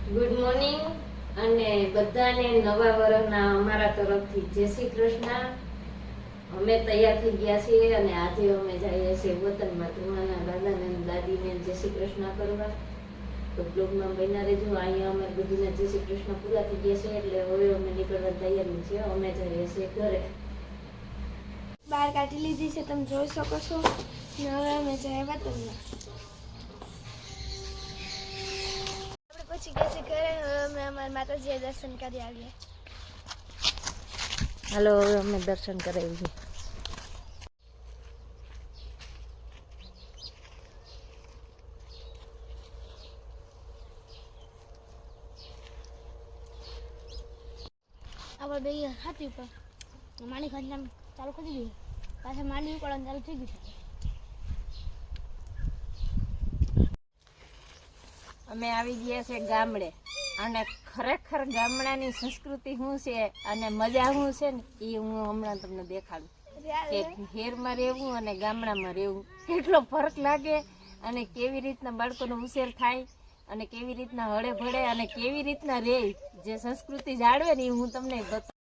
Good morning અને બધાને નવા વર્ષના અમારા તરફથી જય શ્રી કૃષ્ણ. અમે તૈયાર થઈ ગયા છીએ અને આજે અમે જઈએ છીએ વતનમાં ધુમાના દાદાને દાદીને જય શ્રી કૃષ્ણ કરવા. તો બ્લોગમાં બન્યા રહેજો. અહીંયા અમે બધીને જય શ્રી કૃષ્ણ પૂરા થઈ ગયા છે એટલે હવે અમે નીકળવા તૈયારી છે. અમે જઈએ છીએ ઘરે. બહાર કાઢી લીધી છે, તમે જોઈ શકો છો. હવે અમે જઈએ વતનમાં. પછી ગયા છે ઘરે. હવે અમે અમારા માતાજીએ દર્શન કરી આવીએ. હાલો, હવે અમે દર્શન કરાવીએ. આપણે બે હાથી ઉપર માણી ખંડ ચાલુ કરી દીધું. પાછા માંડવી પડવાનું ચાલુ થઈ ગયું. અમે આવી ગયા છે ગામડે અને ખરેખર ગામડાની સંસ્કૃતિ શું છે અને મજા શું છે ને એ હું હમણાં તમને દેખાડું કે શહેરમાં રહેવું અને ગામડામાં રહેવું કેટલો ફરક લાગે અને કેવી રીતના બાળકોનો ઉછેર થાય અને કેવી રીતના હળે ભળે અને કેવી રીતના રહે, જે સંસ્કૃતિ જાળવે ને એ હું તમને બતાવું.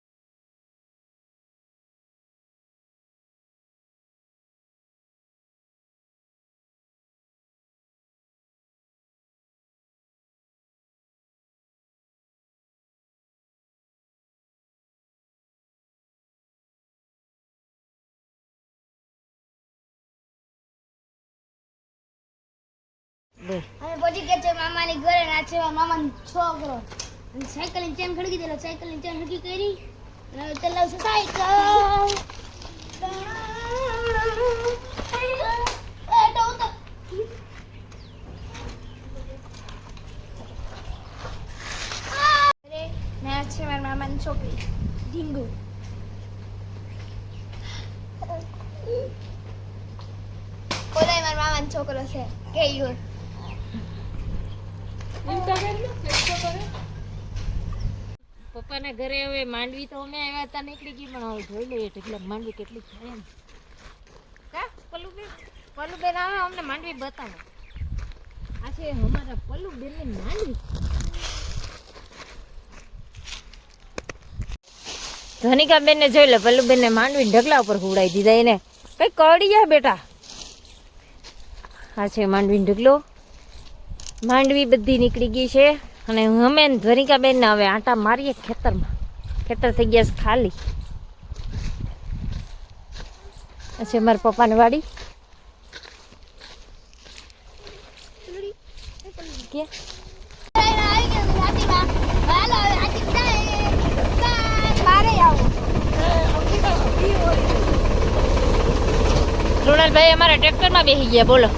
અમે પહોંચી ગયા છે મામાની ઘરે. ના છે મામાનો છોકરો. સાયકલની ચેન ખડકી દેલો. સાયકલની ચેન હરકી કરી અને હવે ચલાવશું સાયકલ. ના છે મારા મામાની છોકરી ઢીંગુ. ઓલા મારા મામાનો છોકરો છે કેયુર. પપ્પાના ઘરે હવે માંડવી તો અમે આવ્યા હતા નીકળી ગઈ, પણ હવે જોઈ લઈએ એટલે માંડવી કેટલી થાય એમ. કા પલ્લુબેન આવે અમને માંડવી બતાવો. આ છે અમારા પલ્લુબેનની માંડવી. ધનિકાબેન ને જોઈ લે. પલ્લુબેન ને માંડવી ઢગલા ઉપર હુવડાવી દીધા. એને કઈ કળી જાય બેટા. આ છે માંડવી ઢગલો. માંડવી બધી નીકળી ગઈ છે અને અમે ધનિકાબેન ને હવે આટા મારીએ ખેતરમાં. ખેતર થઈ ગયા છે ખાલી. આ છે મારા પપ્પાની વાડી. કૃણાલભાઈ અમારા ટ્રેક્ટરમાં બેસી ગયા. બોલો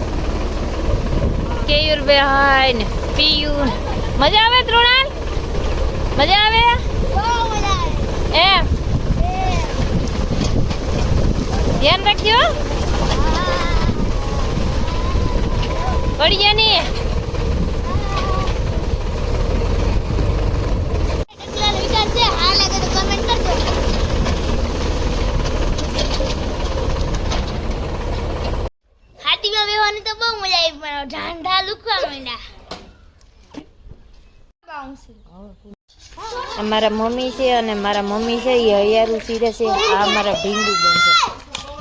કેયુર ભાઈ ને પિયુન. મજા આવે તૃણાલ? મજા આવે એમ? ધ્યાન રાખજો પડી ગયા ની. હાથીમાં બેહવાની તો બહુ મજા આવી, પણ ઢાંઢા લુકવા માંડ્યા. મારા મમ્મી છે અને મારા મમ્મી છે એ હૈયારું સીરે છે. આ મારા ઢીંગુબેન છે.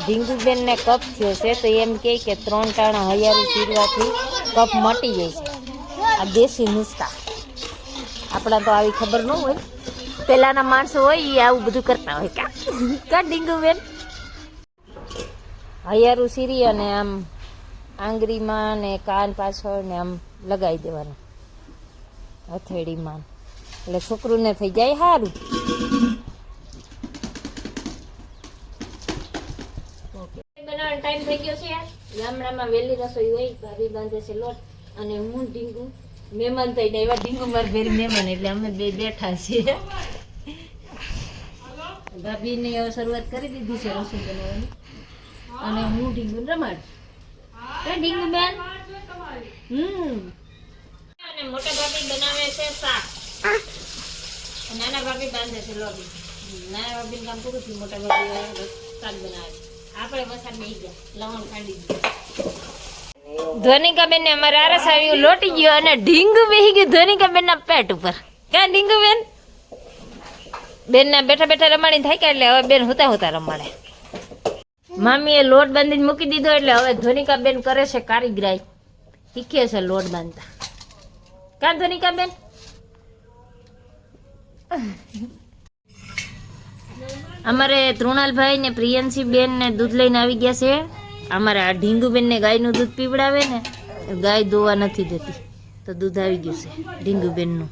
ઢીંગુબેન ને કફ થયો છે તો એમ કે 3 ટાણા હૈયારું સીરવાથી કફ મટી જાય છે. આ દેશી નુસ્ખા. આપણા તો આવી ખબર ન હોય. પેલાના માણસો હોય એ આવું બધું કરતા હોય. કા ઢીંગુબેન? હૈયારું સીરી અને આમ આંગળીમાં ને કાન પાછળ ને આમ લગાવી દેવાનું હથેળીમાં, એટલે છોકરુંને થઈ જાય સારું. બનાવવાનો ટાઈમ થઈ ગયો છે. ગામડામાં વહેલી રસોઈ હોય. ભાભી બાંધે છે લોટ અને હું ઢીંગુ મહેમાન થઈને એવા. ઢીંગુ મારે ભેરી મહેમાન એટલે અમે બે બેઠા છીએ. ભાભીને હવે શરૂઆત કરી દીધી છે રસોઈ બનાવવાની અને હું ઢીંગુ રમાડ. ઢીંગુ બેન અને મોટા ભાભી બનાવે છે શાક. નાના ભાભી બાંધે છે લોબી. નાના ભાભી કામ પૂરું થયું. મોટા ભાભી શાક બનાવે. આપણે વસાડ બેસી ગયા. લવણ ખાંડી દીધું. ધ્વનિકાબેન ને અમારે આરસ આવ્યું લોટી ગયો અને ઢીંગુ બેહી ગયું ધ્વનિકાબેન ના પેટ ઉપર. ક્યાં ઢીંગુ બેન? બેન ના બેઠા બેઠા રમાડી થાય કે એટલે હવે બેન હોતા હોતા રમાડે. મામીએ લોટ બાંધીને મૂકી દીધો એટલે હવે ધ્વનિકાબેન કરે છે કારીગરાઈ, શીખે છે લોટ બાંધતા. કાં ધ્વનિકાબેન? અમારે તૃણાલભાઈ ને પ્રિયંશી બેન ને દૂધ લઈને આવી ગયા છે. અમારે આ ઢીંગુબેન ને ગાયનું દૂધ પીવડાવે ને, ગાય દોવા નથી દેતી તો દૂધ આવી ગયું છે ઢીંગુબેન નું.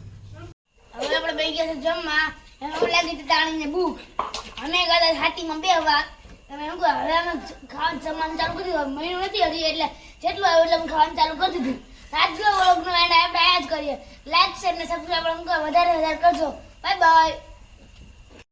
હવે આપણે બેસી ગયા છે જમવા. એમાં લાગી હતી તાણીને ભૂખ. અમે કદાચ હાથીમાં બે વાર તમે શું કહો, હવે અમે ખાવાનું જમવાનું ચાલુ કરી દીધું. મહિનો નથી હજી એટલે જેટલું આવ્યું એટલે અમે ખાવાનું ચાલુ કરી દીધું. આજનો વ્લોગનો એન્ડ આપણે આ જ કરીએ. લાઈક શેર ને સબસ્ક્રાઈબ વધારે કરજો. Bye bye.